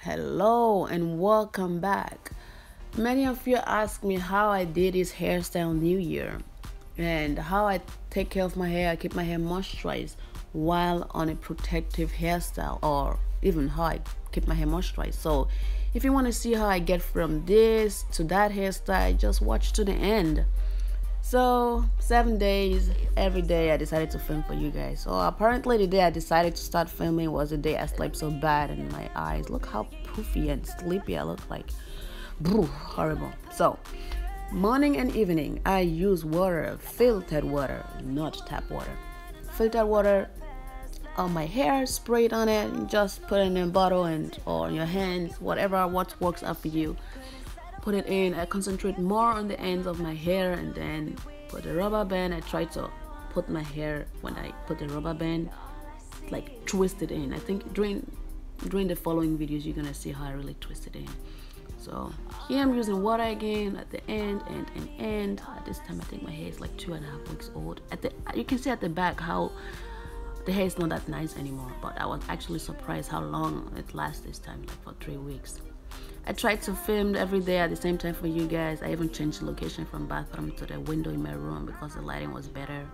Hello and welcome back. Many of you ask me how I did this hairstyle New Year and how I take care of my hair. I keep my hair moisturized while on a protective hairstyle, or even how I keep my hair moisturized. So if you want to see how I get from this to that hairstyle, just watch to the end. So 7 days, every day I decided to film for you guys. So apparently the day I decided to start filming was the day I slept so bad in my eyes. Look how poofy and sleepy I look like. Horrible. So morning and evening I use water, filtered water, not tap water. Filtered water on my hair, spray it on it, and just put it in a bottle and or on your hands, whatever what works out for you. Put it in. I concentrate more on the ends of my hair and then put the rubber band. I try to put my hair, when I put the rubber band, like twist it in. I think during the following videos you're gonna see how I really twist it in. So here I'm using water again at the end and at this time I think my hair is like 2.5 weeks old. You can see at the back how the hair is not that nice anymore, but I was actually surprised how long it lasts this time, like for 3 weeks. I tried to film every day at the same time for you guys. I even changed the location from bathroom to the window in my room because the lighting was better.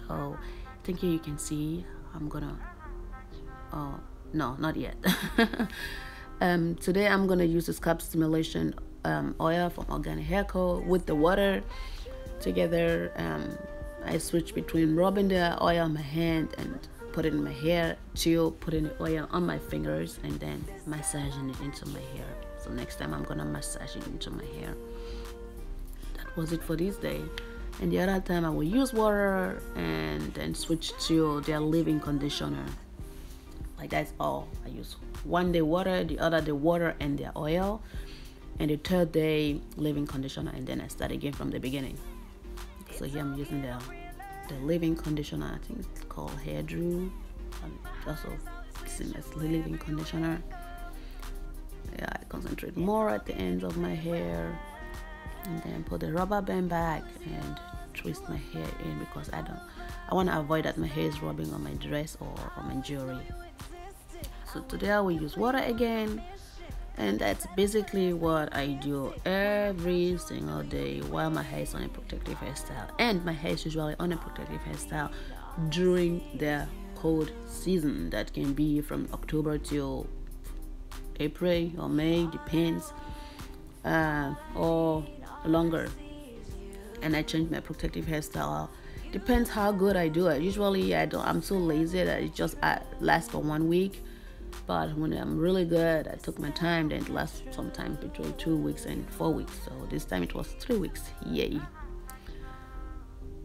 So I think here you can see I'm gonna no, not yet. Today I'm gonna use the scalp stimulation oil from OrganiGrowHairCo with the water together. I switch between rubbing the oil on my hand and put it in my hair to putting the oil on my fingers and then massaging it into my hair. So next time I'm gonna massage it into my hair. That was it for this day. And the other time I will use water and then switch to their leave-in conditioner. Like that's all. I use one day water, the other day water and their oil, and the third day leave-in conditioner, and then I start again from the beginning. So here I'm using the leave-in conditioner. I think it's called Hair Drew. Also same as leave-in conditioner. Yeah, I concentrate more at the ends of my hair and then put the rubber band back and twist my hair in because I want to avoid that my hair is rubbing on my dress or on my jewelry. So today I will use water again, and that's basically what I do every single day while my hair is on a protective hairstyle. And my hair is usually on a protective hairstyle during the cold season. That can be from October till April or May, depends, or longer. And I change my protective hairstyle. Depends how good I do it. Usually I'm so lazy that it just lasts for 1 week. But when I'm really good, I took my time, then it lasts sometimes between 2 weeks and 4 weeks. So this time it was 3 weeks. Yay.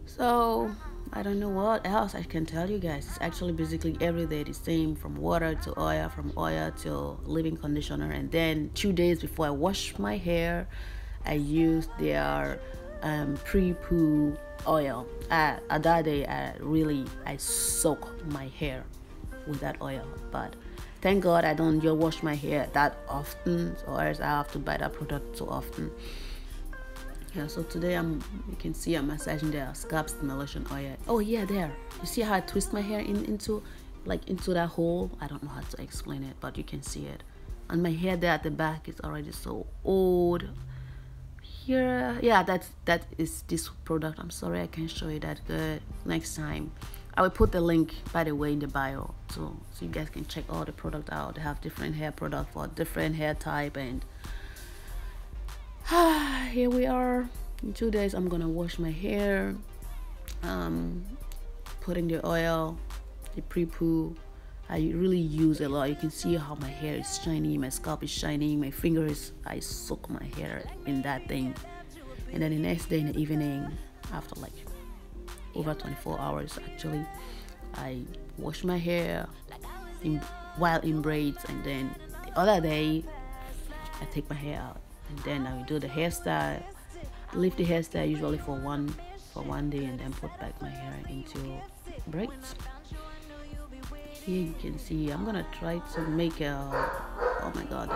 So I don't know what else I can tell you guys. It's actually basically every day the same, from water to oil, from oil to leave-in conditioner. And then 2 days before I wash my hair, I use their Pre-poo oil. That day I soak my hair with that oil. But thank God I don't wash my hair that often, or else I have to buy that product so often. Yeah, so today you can see I'm massaging the scalp stimulation oil. Oh yeah, there. You see how I twist my hair into that hole? I don't know how to explain it, but you can see it. And my hair there at the back is already so old. Here, yeah, that is this product. I'm sorry I can't show you that good. Next time I will put the link, by the way, in the bio, so you guys can check all the product out. They have different hair products for different hair type. And here we are. In 2 days I'm gonna wash my hair, putting the oil, the pre-poo. I really use a lot. You can see how my hair is shiny, my scalp is shiny, my fingers, I soak my hair in that thing. And then the next day in the evening, after like over 24 hours actually, I wash my hair while in braids, and then the other day I take my hair out and then I will do the hairstyle, leave the hairstyle usually for one day, and then put back my hair into braids. Here you can see I'm gonna try to make oh my god,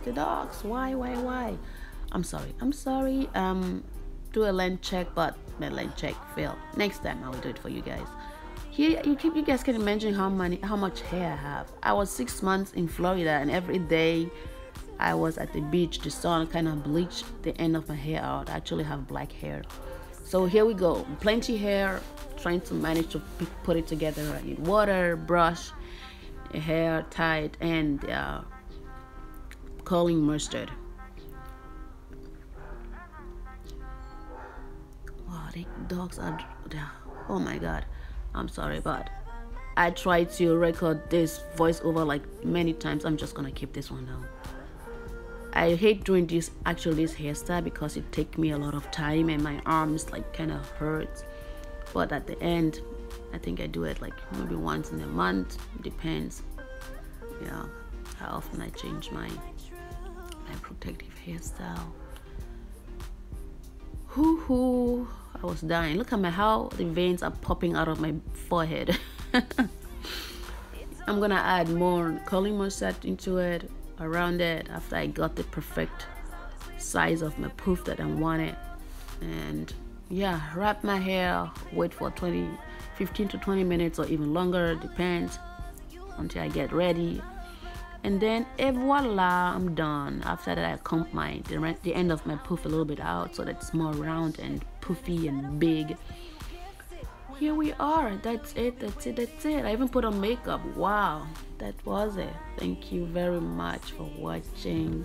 the dogs, why I'm sorry do a length check, but my length check failed. Next time I will do it for you guys. Here, you guys can imagine how much hair I have. I was 6 months in Florida, and every day I was at the beach. The sun kind of bleached the end of my hair out. I actually have black hair. So here we go. Plenty hair, trying to manage to put it together. I need water, brush, hair tied, and curling mustard. Wow, the dogs are. Oh my god. I'm sorry, but I tried to record this voiceover like many times. I'm just gonna keep this one now. I hate doing this hairstyle because it takes me a lot of time and my arms like kind of hurt. But at the end, I think I do it like maybe once in a month. Depends, yeah, how often I change my protective hairstyle. Hoo. I was dying. Look at how the veins are popping out of my forehead. I'm gonna add more curling mustard into it, around it, after I got the perfect size of my poof that I wanted. And yeah, wrap my hair, wait for 15 to 20 minutes or even longer, depends, until I get ready. And then voila, I'm done. After that, I comb the end of my poof a little bit out so that it's more round and poofy and big. Here we are. That's it. I even put on makeup. Wow, that was it. Thank you very much for watching.